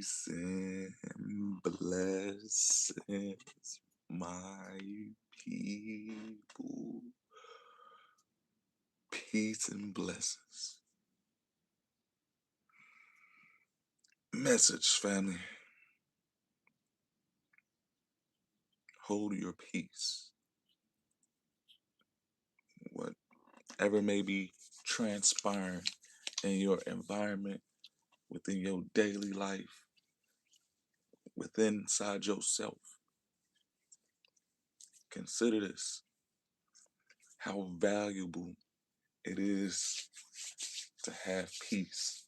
Peace and blessings, my people. Peace and blessings. Message, family. Hold your peace. Whatever may be transpiring in your environment, within your daily life, within inside yourself, consider this: how valuable it is to have peace.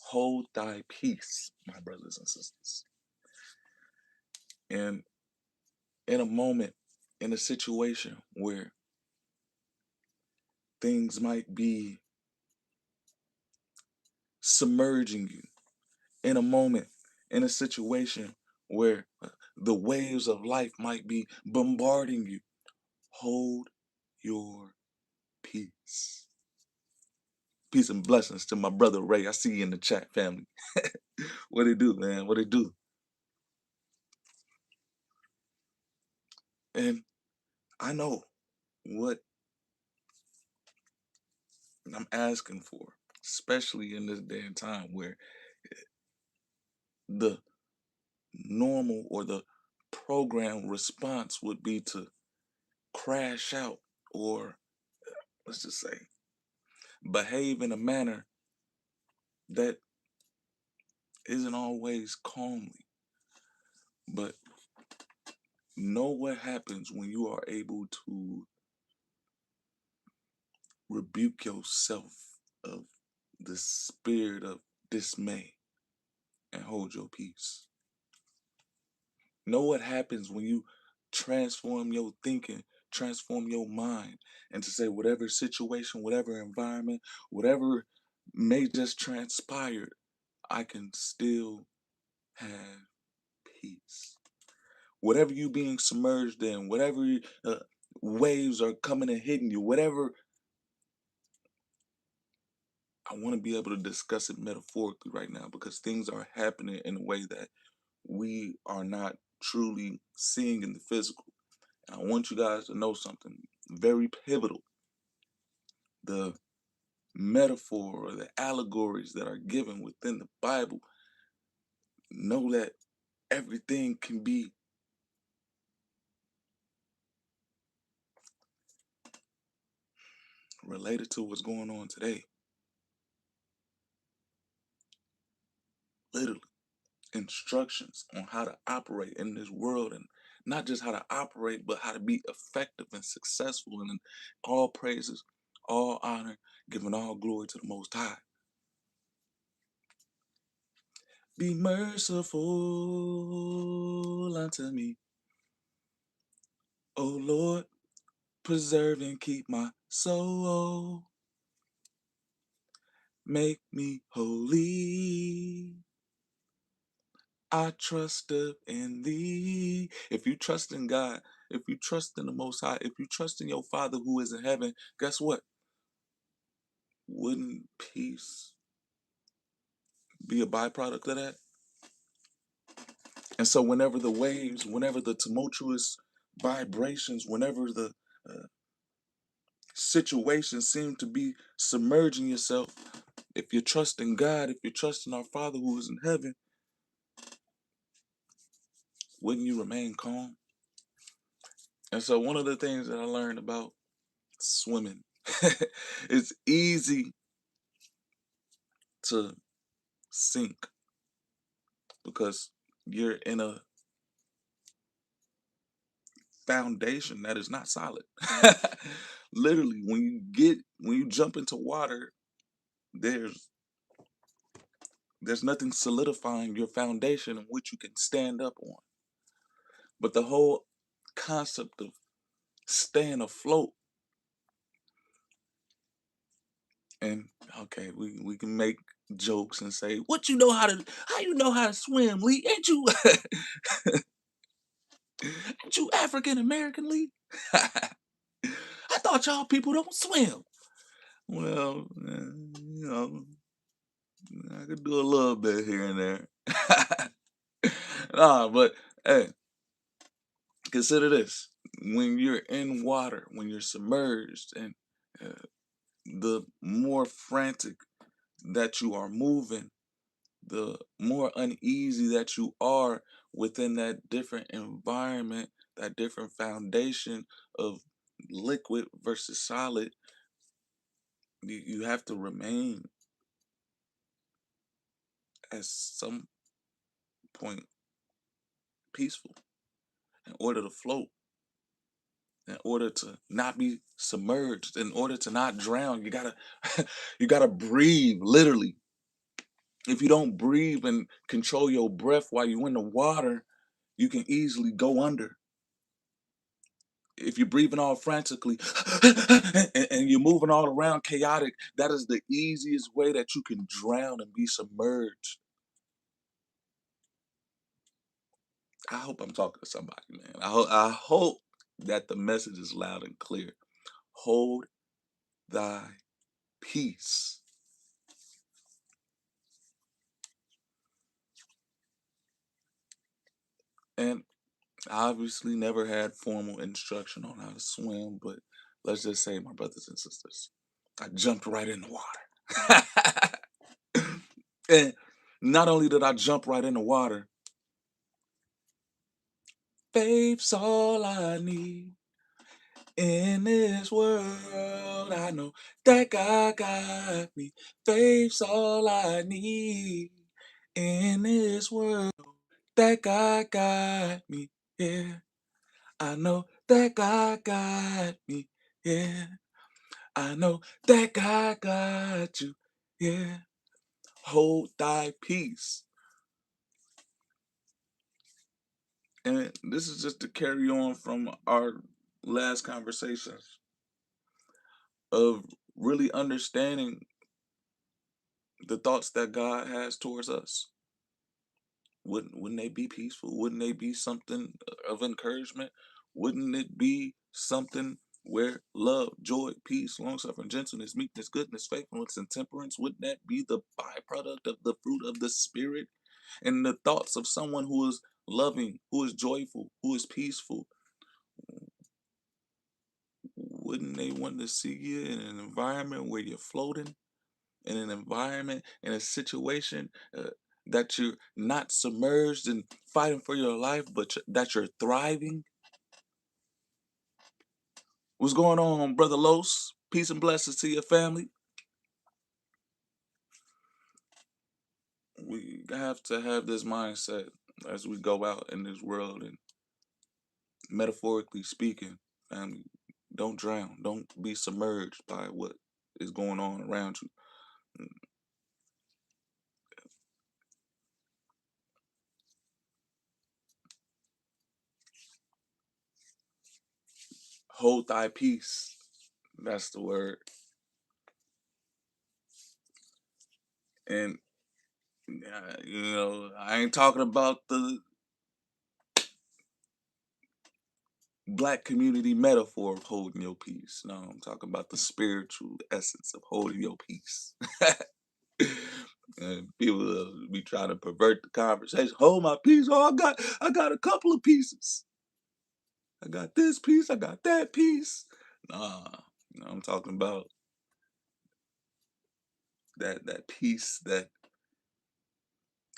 Hold thy peace, my brothers and sisters. And in a moment, in a situation where things might be submerging you, in a moment, in a situation where the waves of life might be bombarding you, hold your peace. Peace and blessings to my brother Ray. I see you in the chat, family. What it do, man? What it do? And I know what I'm asking for, especially in this day and time where the normal or the program response would be to crash out or, let's just say, behave in a manner that isn't always calmly. But know what happens when you are able to rebuke yourself of the spirit of dismay and hold your peace. Know what happens when you transform your thinking, transform your mind, and to say whatever situation, whatever environment, whatever may just transpire, I can still have peace. Whatever you being submerged in, whatever waves are coming and hitting you, whatever, I want to be able to discuss it metaphorically right now because things are happening in a way that we are not truly seeing in the physical. And I want you guys to know something very pivotal. The metaphor or the allegories that are given within the Bible, know that everything can be related to what's going on today. Literally, instructions on how to operate in this world, and not just how to operate, but how to be effective and successful. And in all praises, all honor, giving all glory to the Most High. Be merciful unto me, O Lord, preserve and keep my soul. Make me holy. I trust in thee. If you trust in God, if you trust in the Most High, if you trust in your Father who is in heaven, guess what? Wouldn't peace be a byproduct of that? And so whenever the waves, whenever the tumultuous vibrations, whenever the uh, situations seem to be submerging yourself, if you trust in God, if you trust in our Father who is in heaven, wouldn't you remain calm? And so one of the things that I learned about swimming, it's easy to sink because you're in a foundation that is not solid. Literally, when you jump into water, there's there's nothing solidifying your foundation in which you can stand up on. But the whole concept of staying afloat, and okay, we can make jokes and say, "What you know how you know how to swim, Lee? Ain't you African American, Lee? I thought y'all people don't swim." Well, you know, I could do a little bit here and there. Nah, but hey, consider this: when you're in water, when you're submerged, and uh, the more frantic that you are moving, the more uneasy that you are within that different environment, that different foundation of liquid versus solid, you have to remain at some point peaceful in order to float, in order to not be submerged, in order to not drown. You gotta you gotta breathe literally. If you don't breathe and control your breath while you're in the water, you can easily go under. If you're breathing all frantically and you're moving all around chaotic, that is the easiest way that you can drown and be submerged. I hope I'm talking to somebody, man. I hope that the message is loud and clear. Hold thy peace. And I obviously never had formal instruction on how to swim, but let's just say, my brothers and sisters, I jumped right in the water. And not only did I jump right in the water, faith's all I need in this world. I know that God got me. Faith's all I need in this world. That God got me. Yeah. I know that God got me. Yeah. I know that God got you. Yeah. Hold thy peace. And this is just to carry on from our last conversations of really understanding the thoughts that God has towards us. Wouldn't they be peaceful? Wouldn't they be something of encouragement? Wouldn't it be something where love, joy, peace, long suffering, gentleness, meekness, goodness, faithfulness, and temperance, wouldn't that be the byproduct of the fruit of the spirit? And the thoughts of someone who is loving, who is joyful, who is peaceful, wouldn't they want to see you in an environment where you're floating, in an environment, in a situation that you're not submerged and fighting for your life, but that you're thriving? What's going on, Brother Los? Peace and blessings to your family. We have to have this mindset as we go out in this world, and metaphorically speaking, family, don't drown. Don't be submerged by what is going on around you. Hold thy peace. That's the word. And I ain't talking about the black community metaphor of holding your peace. No, I'm talking about the spiritual essence of holding your peace. And people be trying to pervert the conversation. Hold my peace. Oh, I got a couple of pieces. I got this piece. I got that piece. Nah, no, I'm talking about that piece that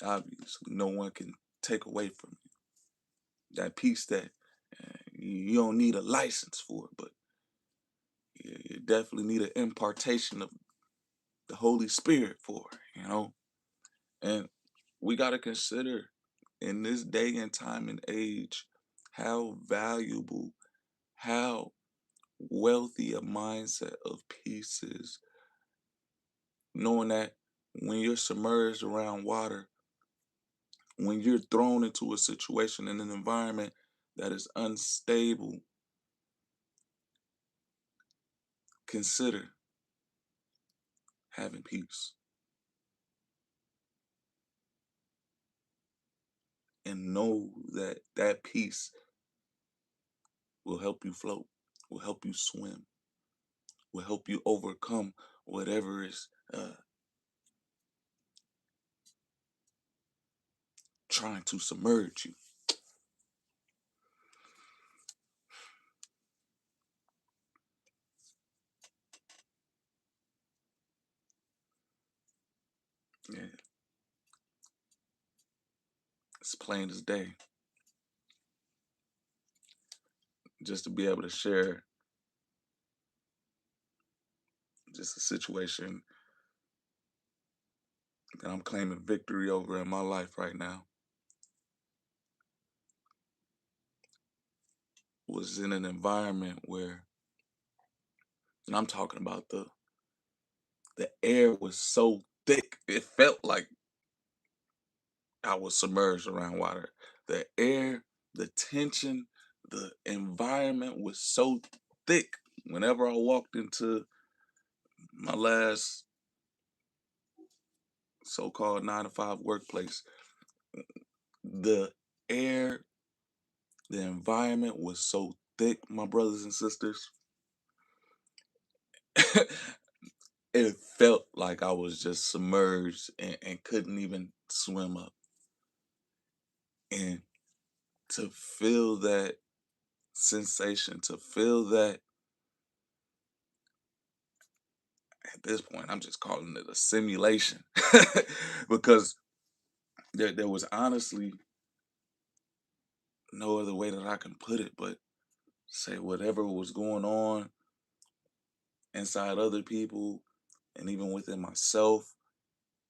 obviously no one can take away from you. That piece that you don't need a license for, but you definitely need an impartation of the Holy Spirit for, And we got to consider in this day and time and age how valuable, how wealthy a mindset of peace is, knowing that when you're submerged around water, when you're thrown into a situation in an environment that is unstable, consider having peace and know that that peace will help you float, will help you swim, will help you overcome whatever is trying to submerge you. Yeah, it's plain as day. Just to be able to share just a situation that I'm claiming victory over in my life right now was in an environment where, and I'm talking about the air was so thick, it felt like I was submerged around water. The air, the tension, the environment was so thick. Whenever I walked into my last so-called 9 to 5 workplace, the air, the environment was so thick, my brothers and sisters. It felt like I was just submerged and couldn't even swim up. And to feel that sensation, to feel that, at this point, I'm just calling it a simulation because there was honestly no other way that I can put it but say whatever was going on inside other people and even within myself,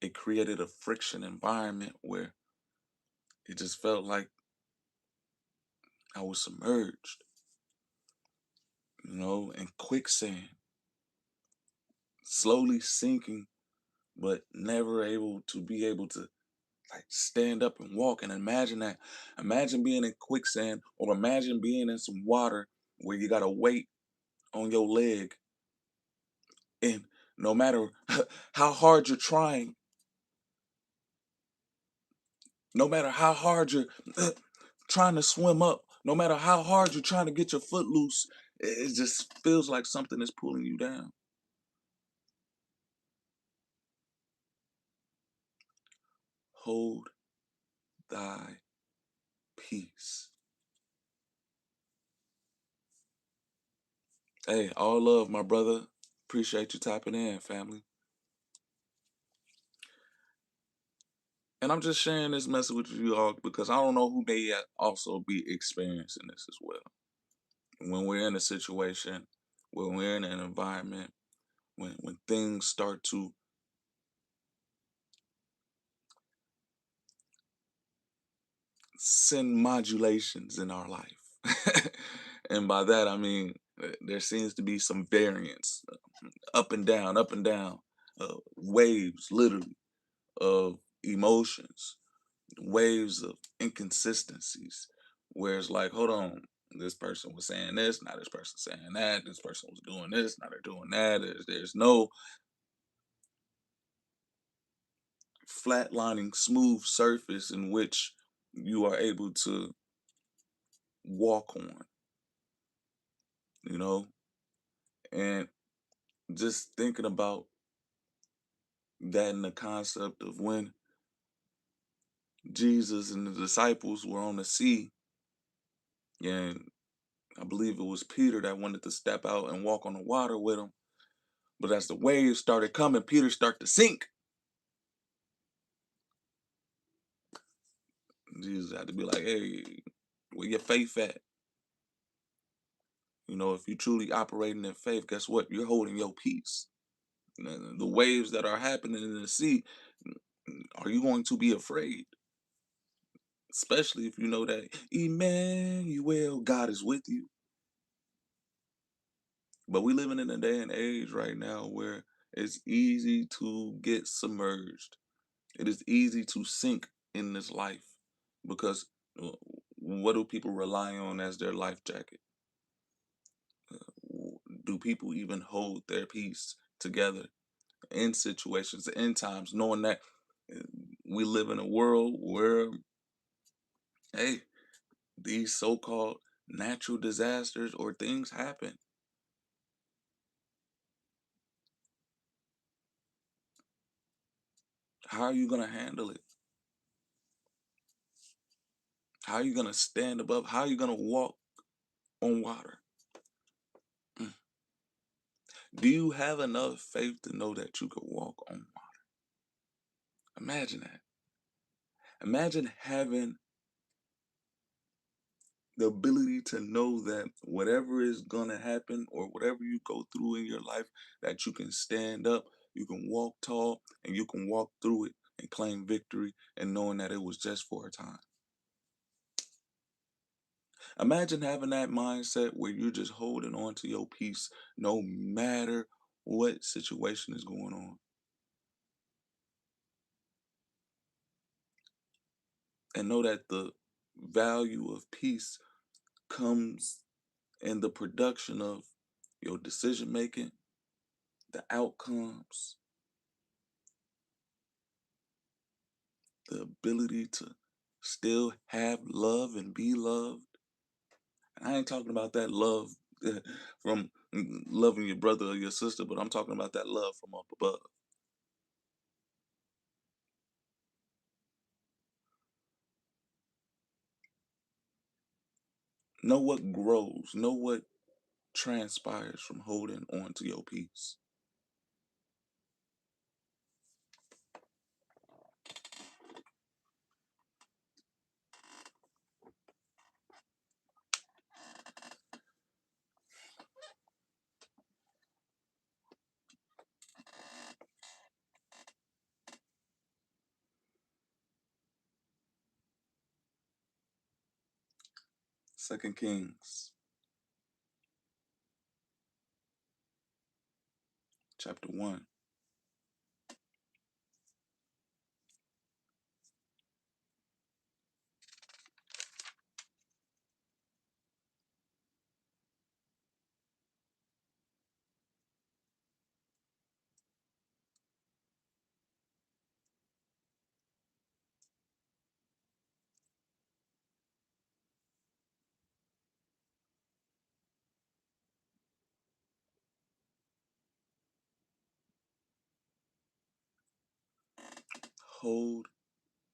it created a friction environment where it just felt like I was submerged, in quicksand, slowly sinking, but never able to like stand up and walk. And imagine that. Imagine being in quicksand, or imagine being in some water where you got a weight on your leg, and no matter how hard you're trying, no matter how hard you're trying to swim up, no matter how hard you're trying to get your foot loose, it just feels like something is pulling you down. Hold thy peace. Hey, all love, my brother. Appreciate you tapping in, family. And I'm just sharing this message with you all because I don't know who may also be experiencing this as well. When we're in a situation, when we're in an environment, when things start to send modulations in our life. And by that I mean there seems to be some variance, up and down, waves literally of emotions, waves of inconsistencies, where it's like, hold on, this person was saying this, now this person saying that, this person was doing this, now they're doing that. There's no flatlining, smooth surface in which you are able to walk on, you know? And just thinking about that in the concept of when Jesus and the disciples were on the sea, and I believe it was Peter that wanted to step out and walk on the water with him. But as the waves started coming, Peter started to sink. Jesus had to be like, hey, where your faith at? If you truly operating in faith, guess what? You're holding your peace. The waves that are happening in the sea, are you going to be afraid? Especially if you know that Emmanuel, God is with you. But we living in a day and age right now where it's easy to get submerged. It is easy to sink in this life because uh, what do people rely on as their life jacket? Do people even hold their peace together in situations, in times, knowing that uh, we live in a world where, hey, these so-called natural disasters or things happen? How are you going to handle it? How are you going to stand above? How are you going to walk on water? Mm. Do you have enough faith to know that you could walk on water? Imagine that. Imagine having the ability to know that whatever is going to happen or whatever you go through in your life, that you can stand up, you can walk tall, and you can walk through it and claim victory and knowing that it was just for a time. Imagine having that mindset where you're just holding on to your peace no matter what situation is going on. And know that the value of peace comes in the production of your decision making, the outcomes, the ability to still have love and be loved. And I ain't talking about that love from loving your brother or your sister, but I'm talking about that love from up above. Know what grows, know what transpires from holding on to your peace. Second Kings chapter 1. Hold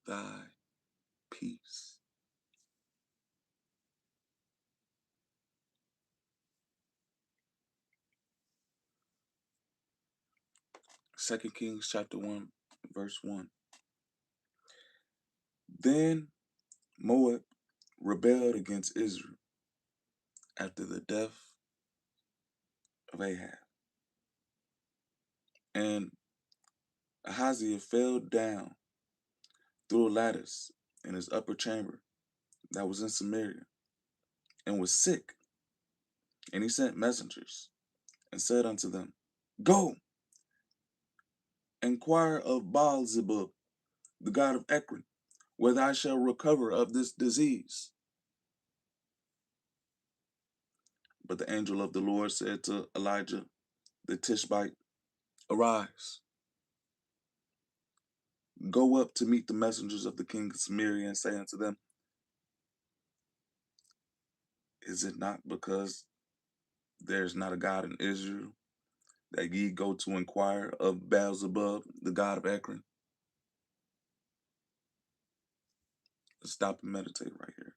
thy peace. Second Kings chapter 1, verse 1. Then Moab rebelled against Israel after the death of Ahab. And Ahaziah fell down through a lattice in his upper chamber that was in Samaria and was sick. And he sent messengers and said unto them, Go, inquire of Baal-zebub, the god of Ekron, whether I shall recover of this disease. But the angel of the Lord said to Elijah the Tishbite, Arise, go up to meet the messengers of the king of Samaria, and say unto them, Is it not because there is not a God in Israel that ye go to inquire of Baal-zebub, the god of Ekron? Let's stop and meditate right here.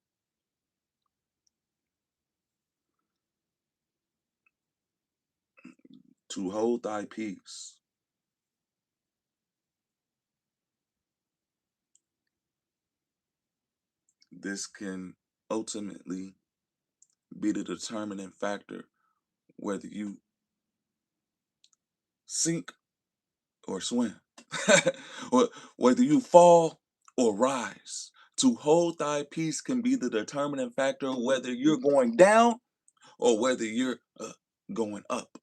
To hold thy peace. This can ultimately be the determining factor whether you sink or swim, or whether you fall or rise. To hold thy peace can be the determining factor whether you're going down or whether you're going up.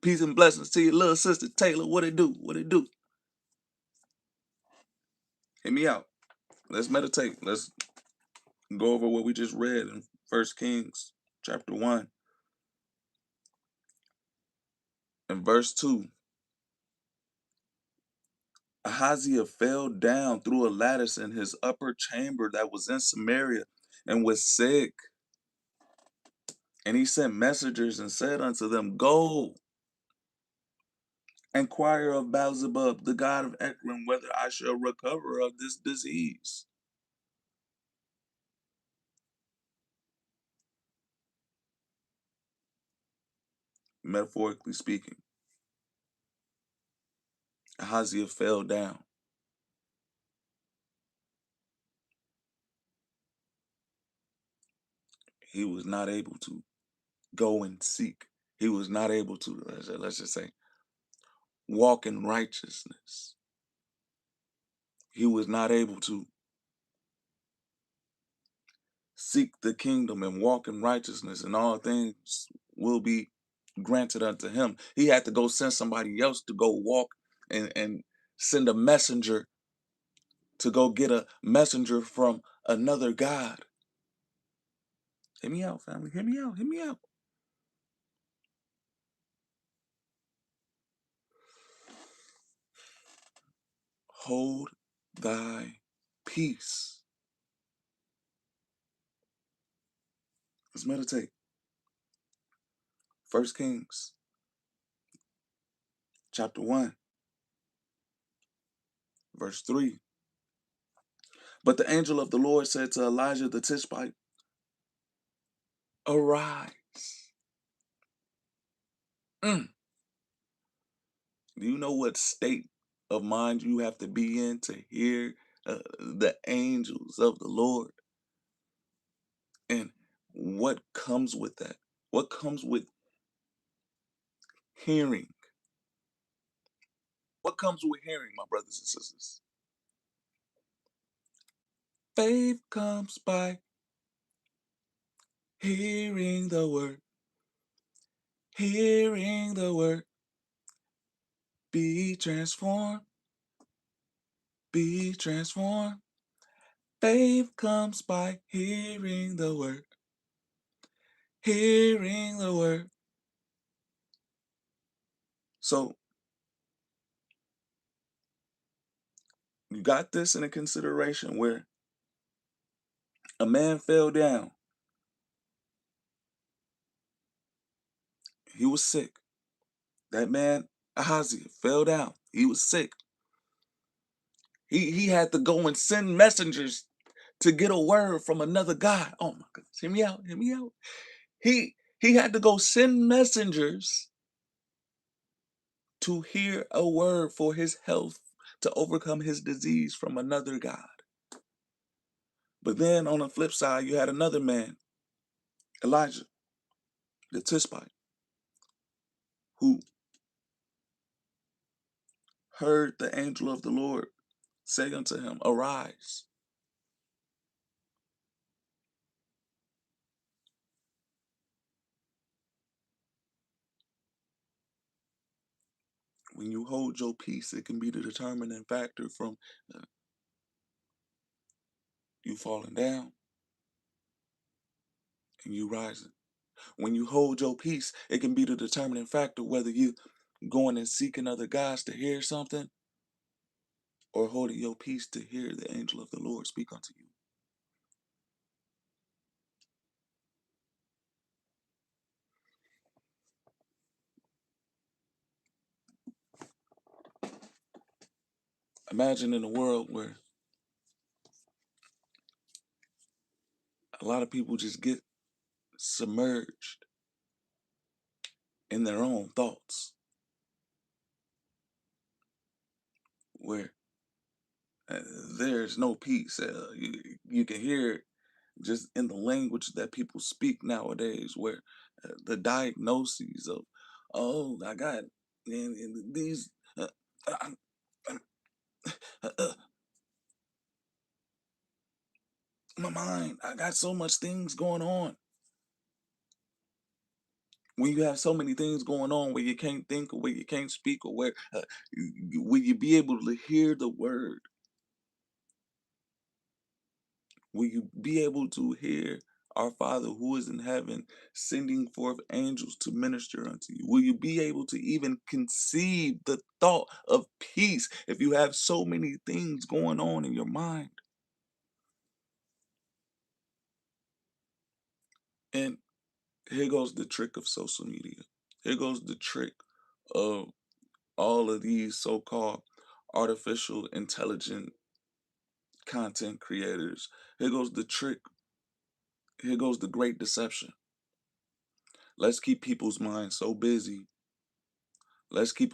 Peace and blessings to your little sister Taylor. What it do? What it do? Hit me out. Let's meditate. Let's go over what we just read in First Kings chapter 1 and verse 2. Ahaziah fell down through a lattice in his upper chamber that was in Samaria and was sick. And he sent messengers and said unto them, Go, inquire of Baal-zebub, the god of Ekron, whether I shall recover of this disease. metaphorically speaking. Ahaziah fell down. He was not able to go and seek. He was not able to, let's just say, walk in righteousness. He was not able to seek the kingdom and walk in righteousness, and all things will be granted unto him. He had to go send somebody else to go walk and send a messenger to go get a messenger from another God. Hear me out, family. Hear me out. Hear me out. Hold thy peace. Let's meditate. 1 Kings chapter 1, verse 3. But the angel of the Lord said to Elijah the Tishbite, arise. Mm. Do you know what state of mind you have to be in to hear the angels of the Lord? And what comes with that? What comes with hearing? What comes with hearing, my brothers and sisters? Faith comes by hearing the word. Hearing the word. Be transformed. Be transformed. Faith comes by hearing the word. Hearing the word. So, you got this in a consideration where a man fell down. He was sick. That man, Ahaziah, fell down. He was sick. He had to go and send messengers to get a word from another God. Oh my goodness. Hear me out. Hear me out. He had to go send messengers to hear a word for his health, to overcome his disease from another God. But then on the flip side, you had another man, Elijah, the Tishbite, who heard the angel of the Lord say unto him, arise. When you hold your peace, it can be the determining factor from you falling down and you rising. When you hold your peace, it can be the determining factor whether you going and seeking other gods to hear something or holding your peace to hear the angel of the Lord speak unto you. Imagine in a world where a lot of people just get submerged in their own thoughts, where uh, there's no peace. You can hear it just in the language that people speak nowadays, where the diagnoses of, oh, I got and these, uh, uh, uh, uh, my mind, I got so much things going on. When you have so many things going on where you can't think or where you can't speak or where will you be able to hear the word? Will you be able to hear our Father who is in heaven sending forth angels to minister unto you? Will you be able to even conceive the thought of peace if you have so many things going on in your mind? And here goes the trick of social media. Here goes the trick of all of these so-called artificial intelligent content creators. Here goes the trick. Here goes the great deception. Let's keep people's minds so busy. Let's keep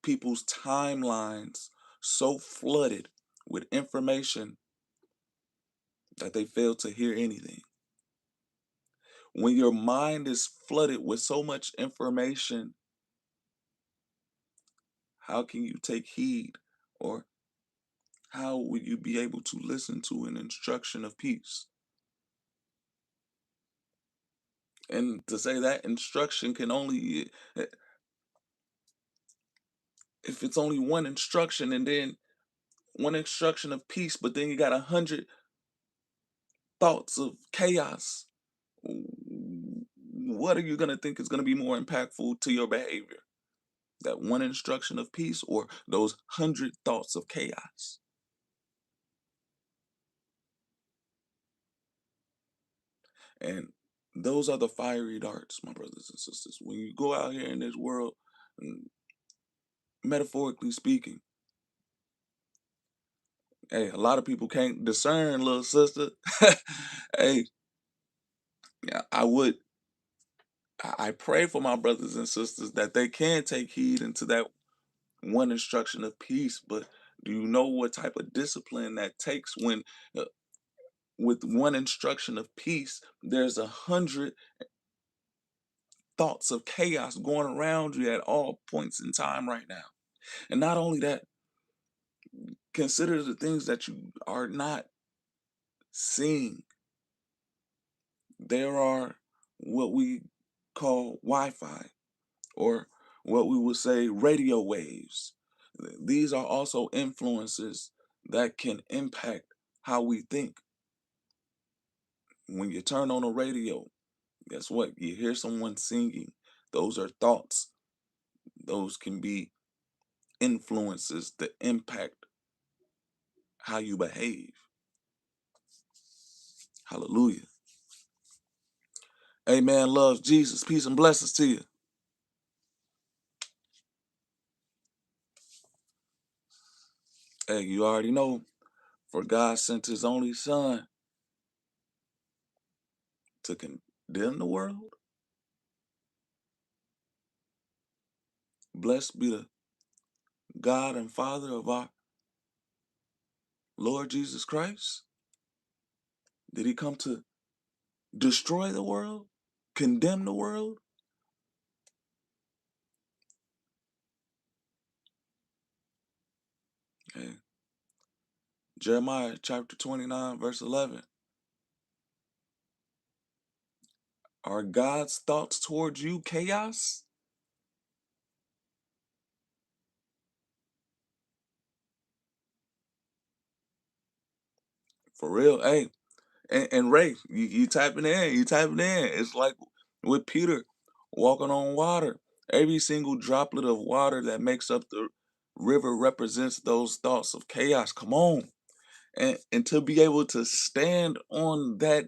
people's timelines so flooded with information that they fail to hear anything. When your mind is flooded with so much information, how can you take heed, or how will you be able to listen to an instruction of peace? And to say that instruction can only, eh, if it's only one instruction, and then one instruction of peace, but then you got 100 thoughts of chaos, what are you going to think is going to be more impactful to your behavior? That one instruction of peace, or those 100 thoughts of chaos? And those are the fiery darts, my brothers and sisters. When you go out here in this world, mm, metaphorically speaking, hey, a lot of people can't discern, little sister. Hey, yeah, I pray for my brothers and sisters that they can take heed into that one instruction of peace. But do you know what type of discipline that takes when, uh, with one instruction of peace, there's 100 thoughts of chaos going around you at all points in time right now? And not only that, consider the things that you are not seeing. There are what we call Wi-Fi, or what we would say radio waves. These are also influences that can impact how we think. When you turn on a radio, guess what? You hear someone singing. Those are thoughts. Those can be influences that impact how you behave. Hallelujah. Amen. Loves Jesus. Peace and blessings to you. Hey, you already know. For God sent his only son to condemn the world. Blessed be the God and Father of our Lord Jesus Christ. Did he come to destroy the world? Condemn the world? Okay. Jeremiah chapter 29, verse 11. Are God's thoughts towards you chaos? For real? Hey, and Ray, you typing in, you typing in. It's like with Peter walking on water. Every single droplet of water that makes up the river represents those thoughts of chaos. Come on. And to be able to stand on that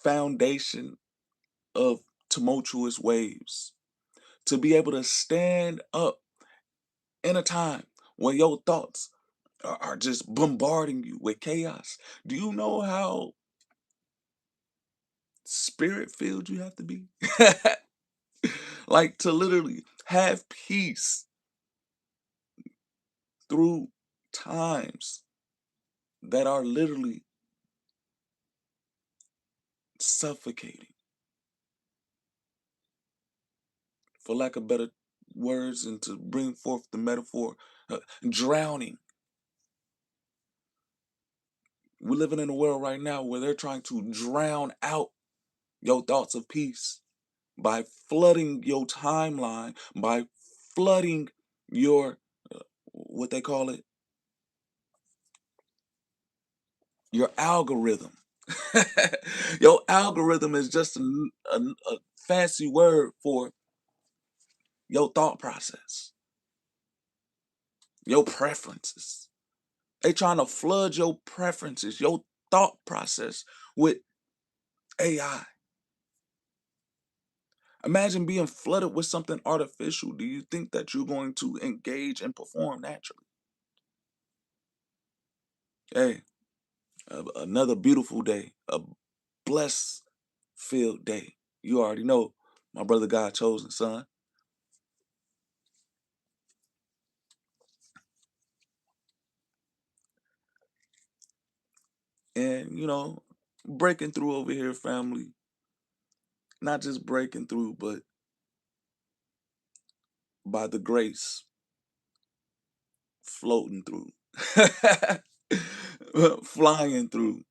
foundation of tumultuous waves, to be able to stand up in a time when your thoughts are just bombarding you with chaos. Do you know how spirit filled you have to be? Like, to literally have peace through times that are literally suffocating, for lack of better words, and to bring forth the metaphor, drowning. We're living in a world right now where they're trying to drown out your thoughts of peace by flooding your timeline, by flooding your, what they call it, your algorithm. Your algorithm is just a fancy word for your thought process, your preferences. They trying to flood your preferences, your thought process with AI. Imagine being flooded with something artificial. Do you think that you're going to engage and perform naturally? Hey, another beautiful day, a blessed filled day. You already know, my brother God chosen son. And, breaking through over here, family. Not just breaking through, but by the grace, floating through, flying through,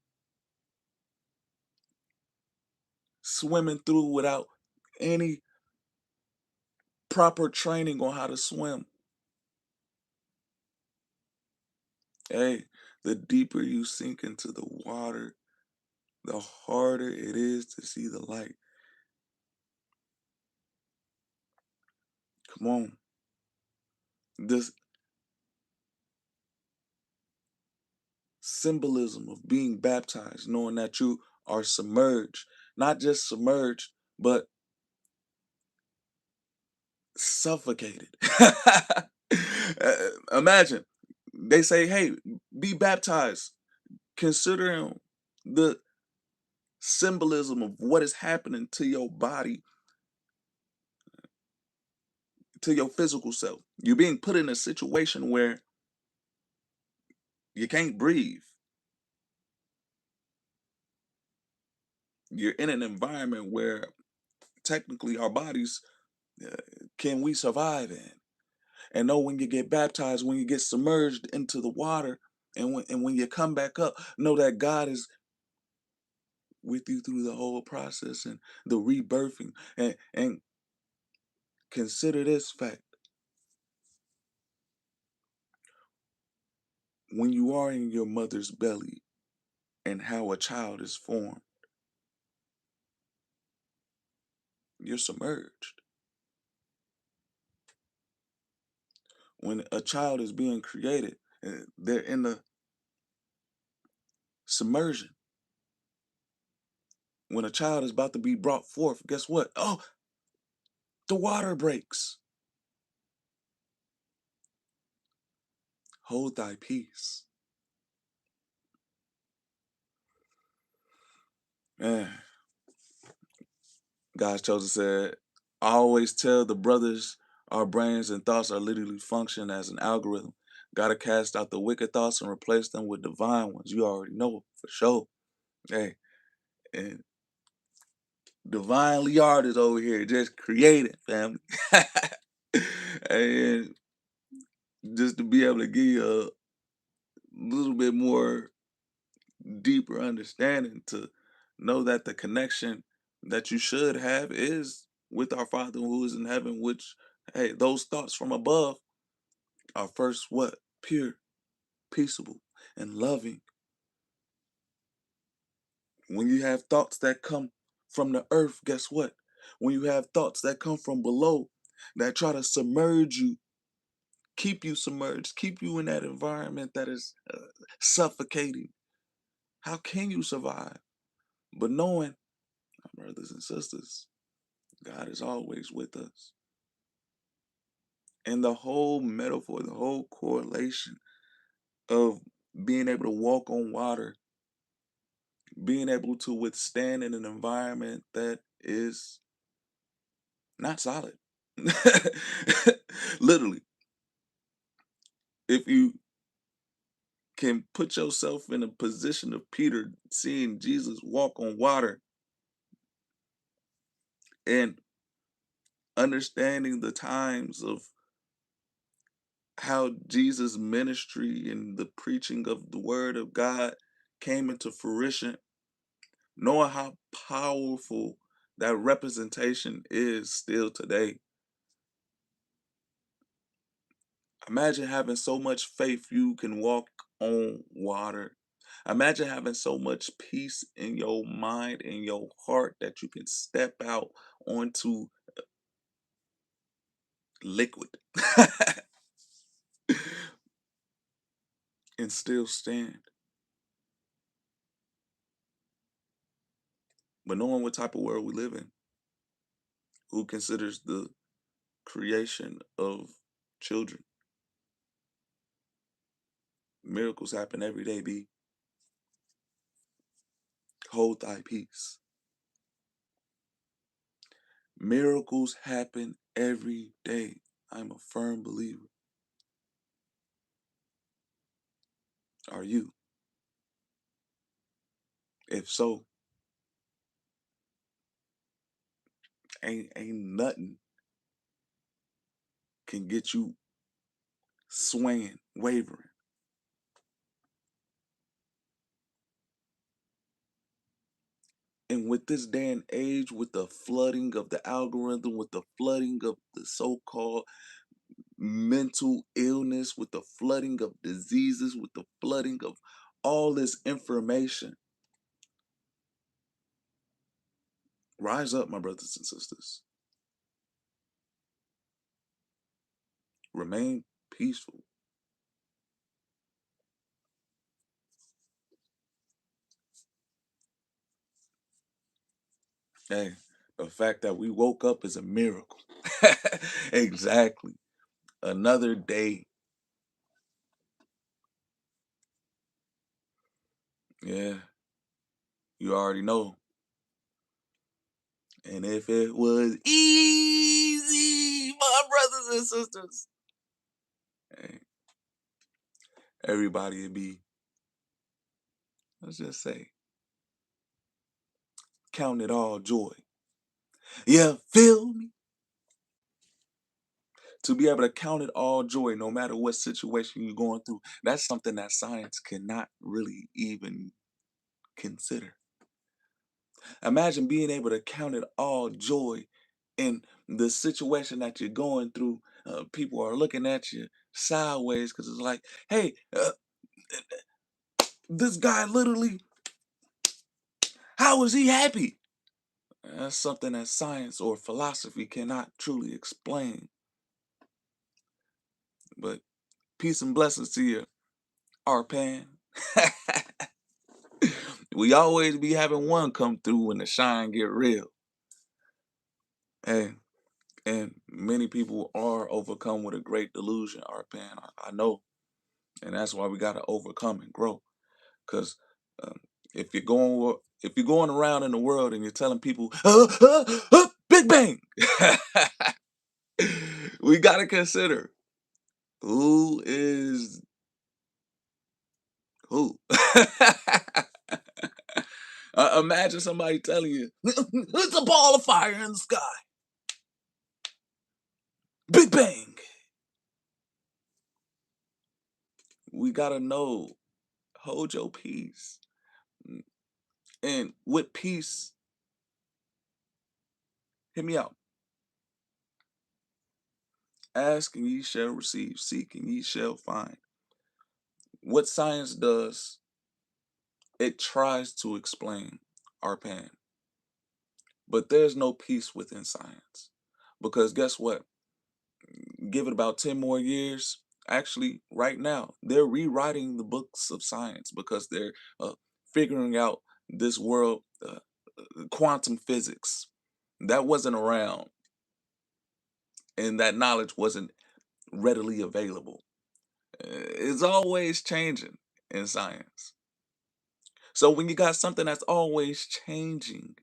swimming through without any proper training on how to swim. Hey, the deeper you sink into the water, the harder it is to see the light. Come on. This symbolism of being baptized, knowing that you are submerged, not just submerged, but suffocated. Imagine they say, hey, be baptized, considering the symbolism of what is happening to your body, to your physical self. You're being put in a situation where you can't breathe. You're in an environment where technically our bodies, uh, can we survive in? And know when you get baptized, when you get submerged into the water, and when you come back up, know that God is with you through the whole process and the rebirthing. And consider this fact: when you are in your mother's belly and how a child is formed, you're submerged. When a child is being created, they're in the submersion. When a child is about to be brought forth, guess what? Oh, the water breaks. Hold thy peace. Man, God's chosen said, I always tell the brothers our brains and thoughts are literally function as an algorithm. Gotta cast out the wicked thoughts and replace them with divine ones. You already know for sure. Hey, and divine Liard is over here just creating, family. And just to be able to give you a little bit more deeper understanding, to know that the connection that you should have is with our Father who is in heaven, which, hey, those thoughts from above are first what? Pure, peaceable, and loving. When you have thoughts that come from the earth, guess what? When you have thoughts that come from below that try to submerge you, keep you submerged, keep you in that environment that is suffocating, how can you survive? But knowing, my brothers and sisters, God is always with us. And the whole metaphor, the whole correlation of being able to walk on water, being able to withstand in an environment that is not solid. Literally, if you can put yourself in a position of Peter seeing Jesus walk on water and understanding the times of how Jesus' ministry and the preaching of the word of God came into fruition, knowing how powerful that representation is still today. Imagine having so much faith you can walk on water. Imagine having so much peace in your mind and your heart that you can step out onto liquid and still stand. But knowing what type of world we live in, who considers the creation of children, miracles happen every day, B. Hold thy peace. Miracles happen every day. I'm a firm believer. Are you? If so, ain't nothing can get you swaying, wavering. And with this day and age, with the flooding of the algorithm, with the flooding of the so-called mental illness, with the flooding of diseases, with the flooding of all this information, rise up, my brothers and sisters. Remain peaceful. Hey, the fact that we woke up is a miracle. Exactly. Another day. Yeah, you already know. And if it was easy, my brothers and sisters, hey, everybody would be, let's just say, count it all joy. You feel me? To be able to count it all joy, no matter what situation you're going through, that's something that science cannot really even consider. Imagine being able to count it all joy in the situation that you're going through. People are looking at you sideways because it's like, hey, this guy literally, how is he happy? That's something that science or philosophy cannot truly explain. But peace and blessings to you, Arpan. We always be having one come through when the shine get real. Hey, and many people are overcome with a great delusion, Arpan. I know. And that's why we got to overcome and grow. Because um, if you're going around in the world and you're telling people, Big Bang, we got to consider who is who. Imagine somebody telling you, it's a ball of fire in the sky. Big Bang. We got to know, hold your peace. And with peace, hear me out. Ask and ye shall receive. Seek and ye shall find. What science does, it tries to explain our pain. But there's no peace within science. Because guess what? Give it about 10 more years. Actually, right now, they're rewriting the books of science because they're figuring out this world, quantum physics. That wasn't around, and that knowledge wasn't readily available. It's always changing in science. So when you got something that's always changing,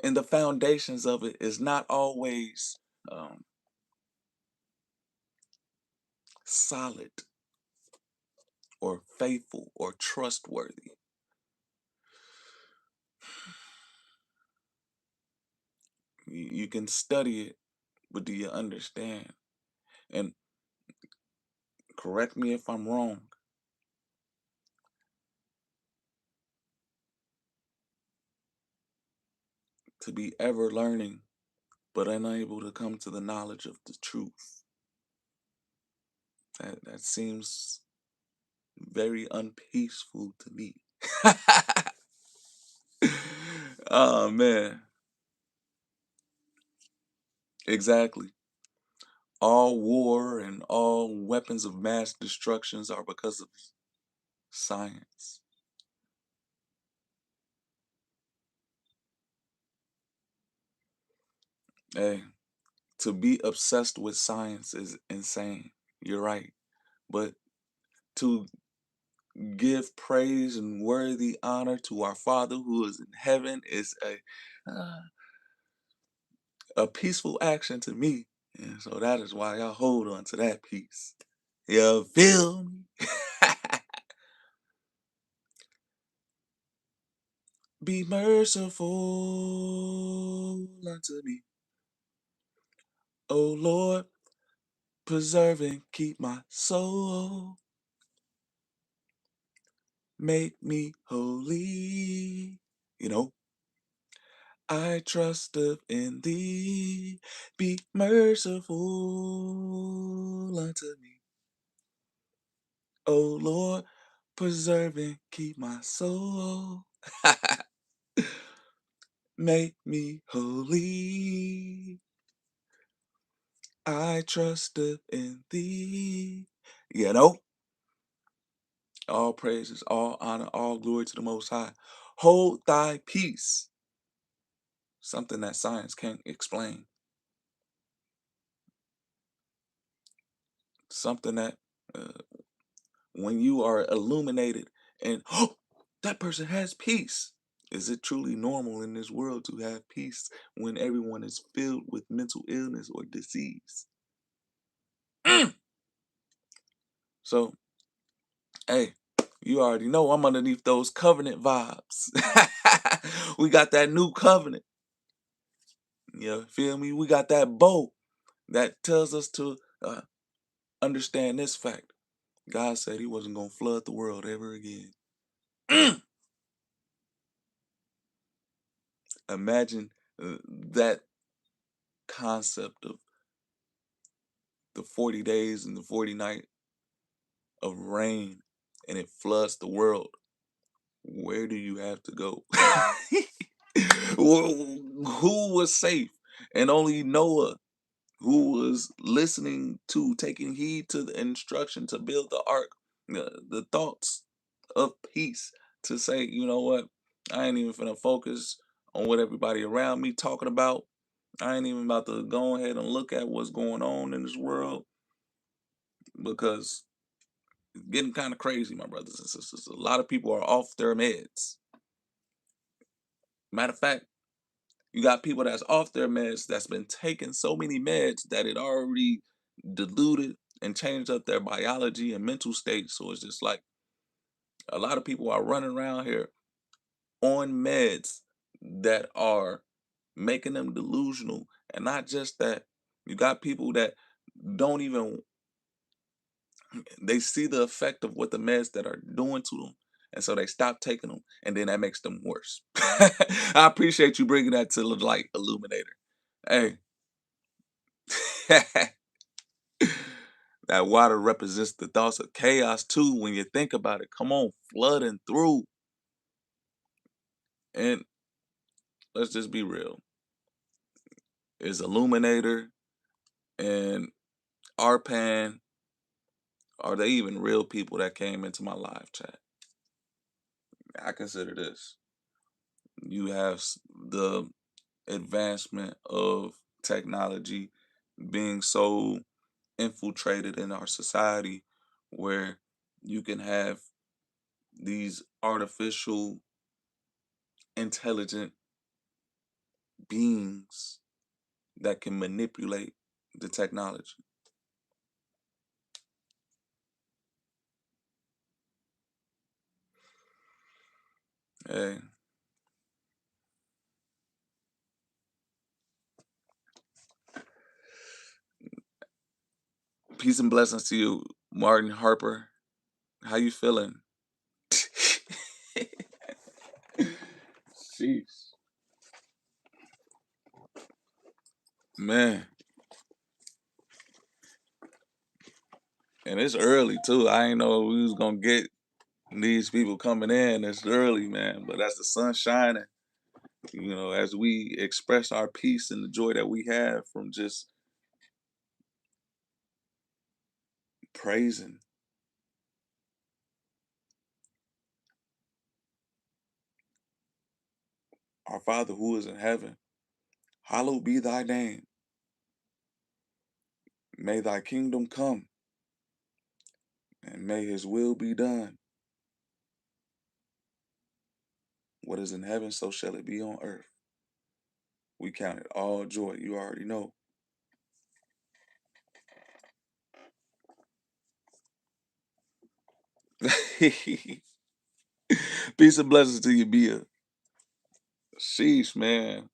and the foundations of it is not always um, solid or faithful or trustworthy, you can study it, but do you understand? And correct me if I'm wrong, to be ever learning but unable to come to the knowledge of the truth. That seems very unpeaceful to me. Oh man, exactly. All war and all weapons of mass destructions are because of science. Hey, to be obsessed with science is insane. You're right. But to give praise and worthy honor to our Father who is in heaven is a uh, a peaceful action to me. And so that is why I hold on to that peace. You feel me? Be merciful unto me, O Lord, preserve and keep my soul. Make me holy. You know, I trusteth in thee. Be merciful unto me, O Lord, preserve and keep my soul. Make me holy. I trusteth in thee. You know, all praises, all honor, all glory to the Most High. Hold thy peace. Something that science can't explain. Something that uh, when you are illuminated and oh, that person has peace. Is it truly normal in this world to have peace when everyone is filled with mental illness or disease? Mm. So, hey, you already know I'm underneath those covenant vibes. We got that new covenant. You feel me? We got that bow that tells us to understand this fact. God said he wasn't going to flood the world ever again. Mm. Imagine that concept of the 40 days and the 40 nights of rain and it floods the world. Where do you have to go? Who was safe? And only Noah, who was listening to, taking heed to the instruction to build the ark, the thoughts of peace, to say, you know what, I ain't even finna focus on what everybody around me talking about. I ain't even about to go ahead and look at what's going on in this world because it's getting kind of crazy, my brothers and sisters. A lot of people are off their meds. Matter of fact, you got people that's off their meds that's been taking so many meds that it already diluted and changed up their biology and mental state. So it's just like a lot of people are running around here on meds that are making them delusional. And not just that, you got people that don't even they see the effect of what the meds that are doing to them, and so they stop taking them, and then that makes them worse. I appreciate you bringing that to the light, Illuminator. Hey, that water represents the thoughts of chaos too. When you think about it, come on, flooding through, and let's just be real. Is Illuminator and Arpan, are they even real people that came into my live chat? I consider this. You have the advancement of technology being so infiltrated in our society where you can have these artificial intelligent beings that can manipulate the technology. Hey, peace and blessings to you, Martin Harper. How you feeling? Jeez. Man, and it's early too. I ain't know we was gonna get these people coming in. It's early, man, but as the sun shining, as we express our peace and the joy that we have from just praising our Father who is in heaven, hallowed be thy name. May thy kingdom come, and may his will be done. What is in heaven, so shall it be on earth. We count it all joy. You already know. Peace and blessings to you, Bia. Sheesh, man.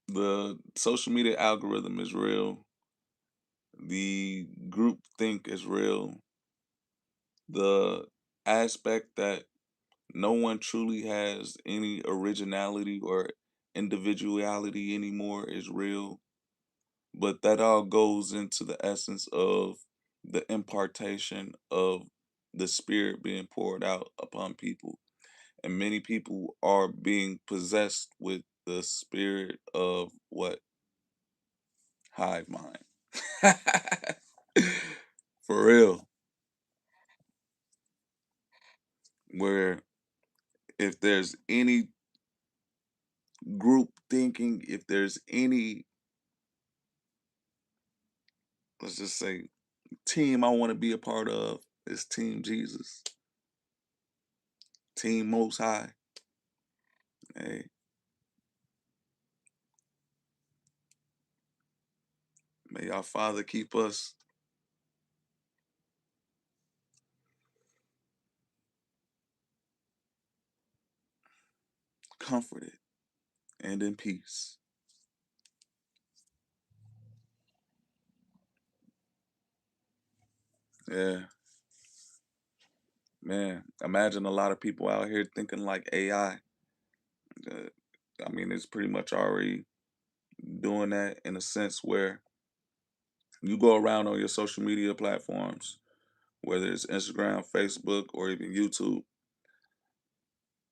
The social media algorithm is real. The group think is real. The aspect that no one truly has any originality or individuality anymore is real. But that all goes into the essence of the impartation of the spirit being poured out upon people. And many people are being possessed with the spirit of what? Hive mind. For real. Where if there's any group thinking, if there's any, let's just say, team I want to be a part of, it's Team Jesus, Team Most High. Hey, may our Father keep us comforted and in peace. Yeah, man. Imagine a lot of people out here thinking like AI. Uh, I mean, it's pretty much already doing that in a sense where you go around on your social media platforms, whether it's Instagram, Facebook, or even YouTube,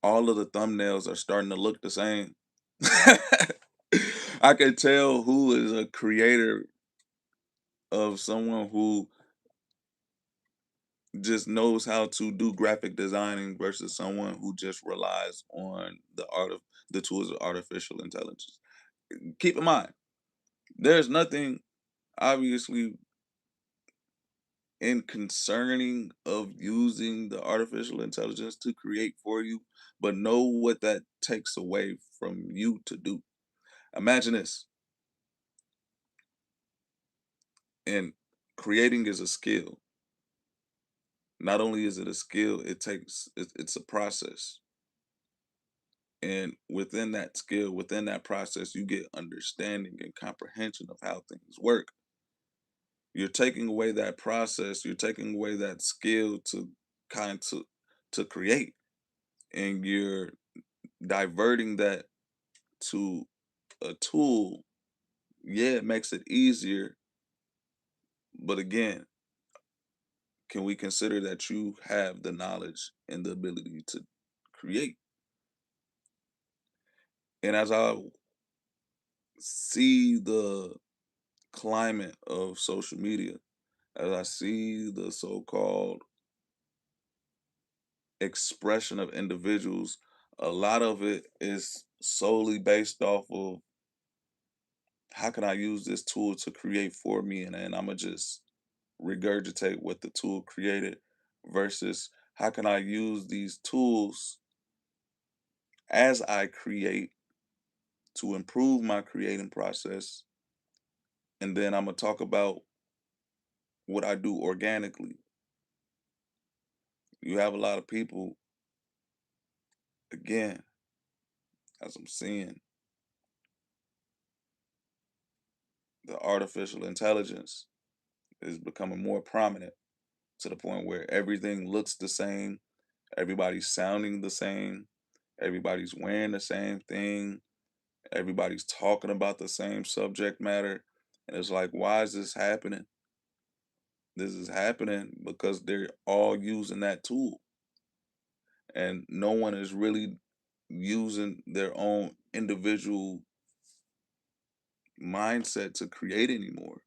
all of the thumbnails are starting to look the same. I can tell who is a creator of someone who just knows how to do graphic designing versus someone who just relies on the tools of artificial intelligence. Keep in mind, there's nothing obviously in concerning of using the artificial intelligence to create for you, but know what that takes away from you to do. Imagine this, and creating is a skill. Not only is it a skill, it's a process. And within that skill, within that process, you get understanding and comprehension of how things work. You're taking away that process, you're taking away that skill to kind to create, and you're diverting that to a tool. Yeah, it makes it easier, but again, can we consider that you have the knowledge and the ability to create? And as I see the climate of social media, as I see the so-called expression of individuals, a lot of it is solely based off of how can I use this tool to create for me, and I'm gonna just regurgitate what the tool created versus how can I use these tools as I create to improve my creating process, and then I'm gonna talk about what I do organically. You have a lot of people, again, as I'm seeing, the artificial intelligence is becoming more prominent to the point where everything looks the same, everybody's sounding the same, everybody's wearing the same thing, everybody's talking about the same subject matter. And it's like, why is this happening? This is happening because they're all using that tool, and no one is really using their own individual mindset to create anymore.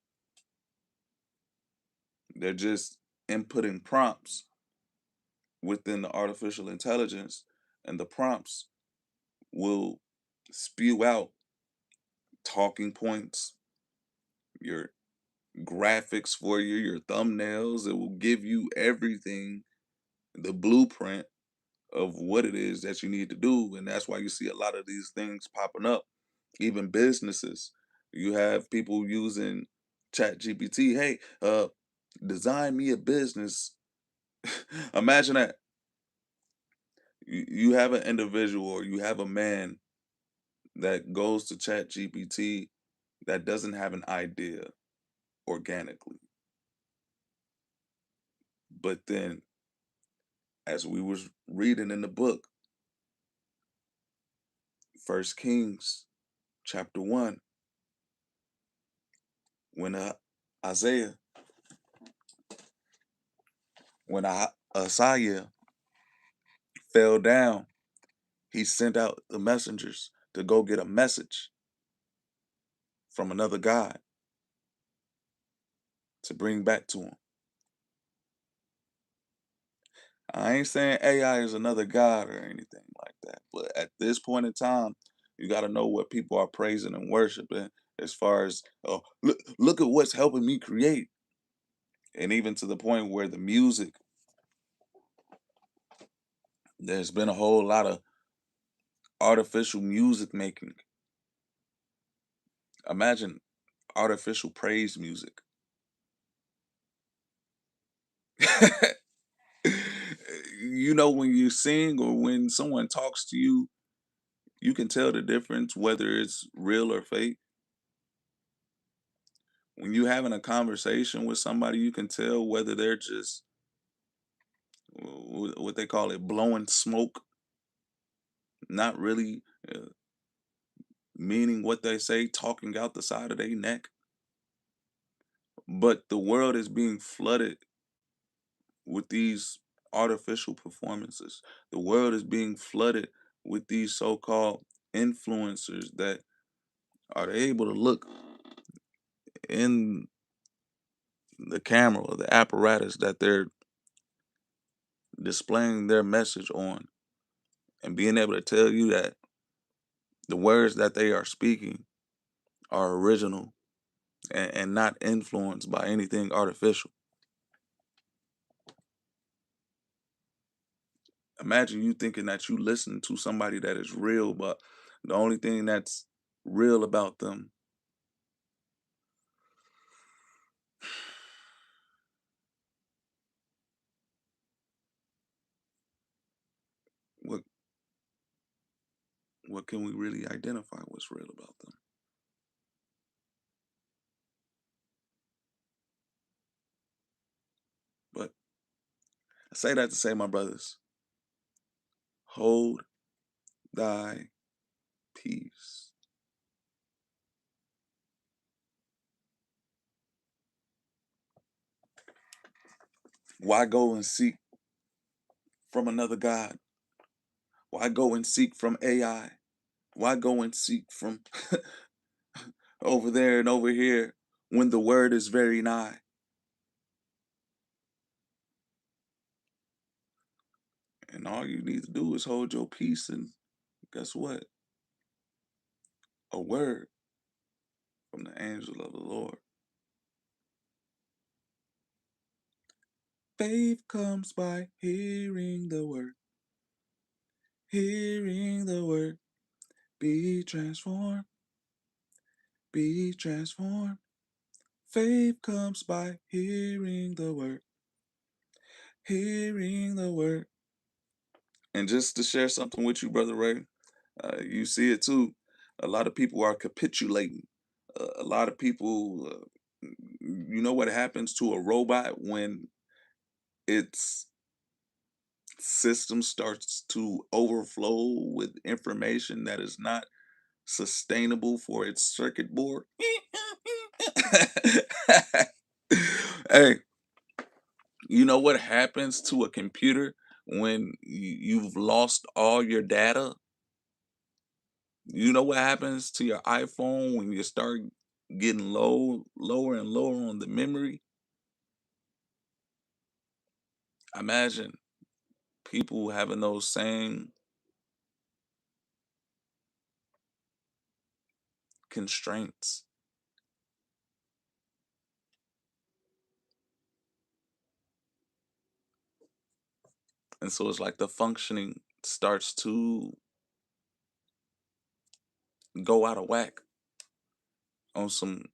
They're just inputting prompts within the artificial intelligence, and the prompts will spew out talking points, your graphics for you, your thumbnails. It will give you everything, the blueprint of what it is that you need to do. And that's why you see a lot of these things popping up, even businesses. You have people using Chat GPT. Hey, design me a business. Imagine that. You have an individual or you have a man that goes to Chat GPT that doesn't have an idea organically. But then, as we was reading in the book, First Kings chapter 1, when Isaiah, when Isaiah fell down, he sent out the messengers to go get a message from another God to bring back to him. I ain't saying AI is another God or anything like that, but at this point in time, you got to know what people are praising and worshiping as far as, oh, look at what's helping me create. And even to the point where the music, there's been a whole lot of artificial music making. Imagine artificial praise music. You know, when you sing or when someone talks to you, you can tell the difference whether it's real or fake. When you having a conversation with somebody, you can tell whether they're just what they call it, blowing smoke, not really meaning what they say, talking out the side of their neck. But the world is being flooded with these artificial performances. The world is being flooded with these so-called influencers that are able to look in the camera or the apparatus that they're displaying their message on and being able to tell you that the words that they are speaking are original and not influenced by anything artificial. Imagine you thinking that you listen to somebody that is real, but the only thing that's real about them, what what can we really identify what's real about them? But I say that to say, my brothers, hold thy peace. Why go and seek from another God? Why go and seek from AI? Why go and seek from over there and over here when the word is very nigh? And all you need to do is hold your peace, and guess what? A word from the angel of the Lord. Faith comes by hearing the word, hearing the word. Be transformed, be transformed. Faith comes by hearing the word, hearing the word. And just to share something with you, Brother Ray, you see it too. A lot of people are capitulating. A lot of people, you know what happens to a robot when its system starts to overflow with information that is not sustainable for its circuit board? Hey, you know what happens to a computer when you've lost all your data? You know what happens to your iPhone when you start getting lower and lower on the memory? Imagine people having those same constraints. And so it's like the functioning starts to go out of whack on some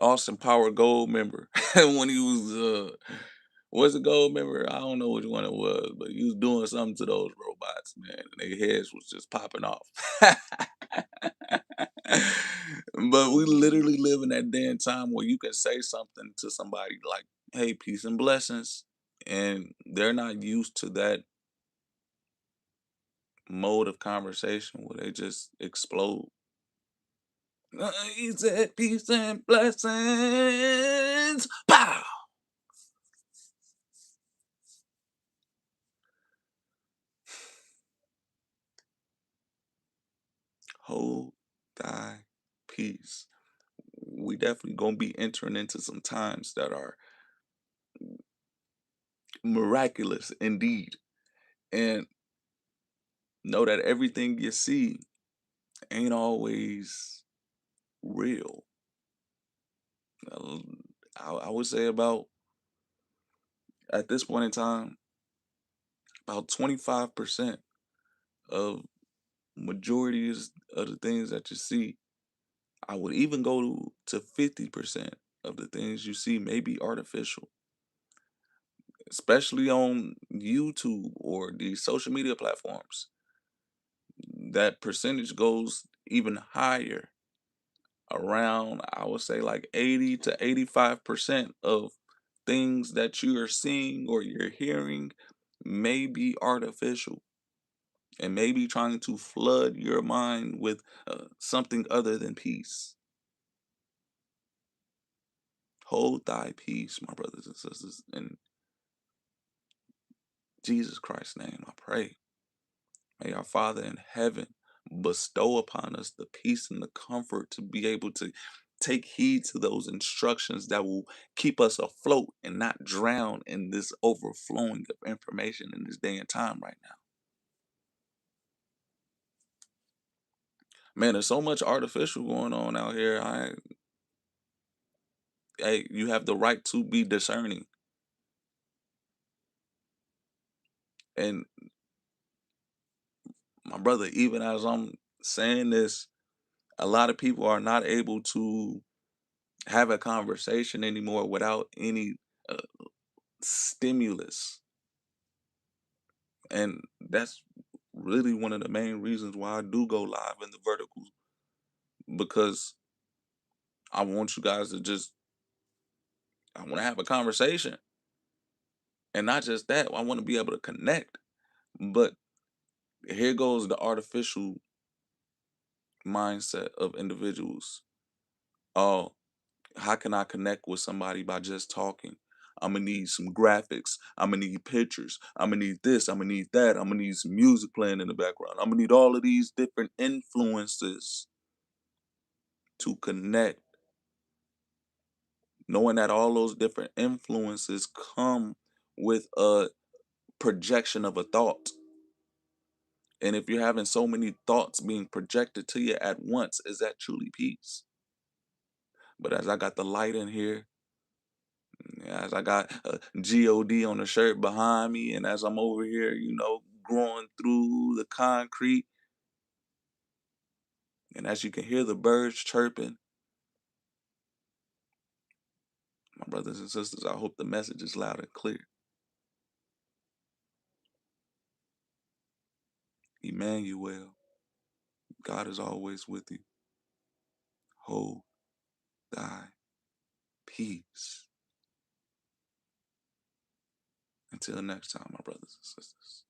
Austin Power Gold member when he was a gold member? I don't know which one it was, but he was doing something to those robots, man, and their heads was just popping off. But we literally live in that day and time where you can say something to somebody like, "Hey, peace and blessings," and they're not used to that mode of conversation where they just explode. He said, "Peace and blessings." Pow! Hold thy peace. We definitely gonna be entering into some times that are miraculous indeed. And know that everything you see ain't always real. Uh, I would say about at this point in time, about 25% of majorities of the things that you see, I would even go to 50% of the things you see may be artificial, especially on YouTube or these social media platforms. That percentage goes even higher, around, I would say, like 80 to 85% of things that you are seeing or you're hearing may be artificial and may be trying to flood your mind with something other than peace. Hold thy peace, my brothers and sisters. In Jesus Christ's name, I pray. May our Father in heaven bestow upon us the peace and the comfort to be able to take heed to those instructions that will keep us afloat and not drown in this overflowing of information in this day and time right now. Man, there's so much artificial going on out here. Hey, you have the right to be discerning. And my brother, even as I'm saying this, a lot of people are not able to have a conversation anymore without any uh, stimulus. And that's really one of the main reasons why I do go live in the verticals, because I want you guys to just, I want to have a conversation. And not just that, I want to be able to connect. But here goes the artificial mindset of individuals. Oh, how can I connect with somebody by just talking? I'm gonna need some graphics. I'm gonna need pictures. I'm gonna need this. I'm gonna need that. I'm gonna need some music playing in the background. I'm gonna need all of these different influences to connect, knowing that all those different influences come with a projection of a thought. And if you're having so many thoughts being projected to you at once, is that truly peace? But as I got the light in here, as I got God on the shirt behind me, and as I'm over here, growing through the concrete, and as you can hear the birds chirping, my brothers and sisters, I hope the message is loud and clear. Emmanuel, God is always with you. Hold thy peace. Until next time, my brothers and sisters.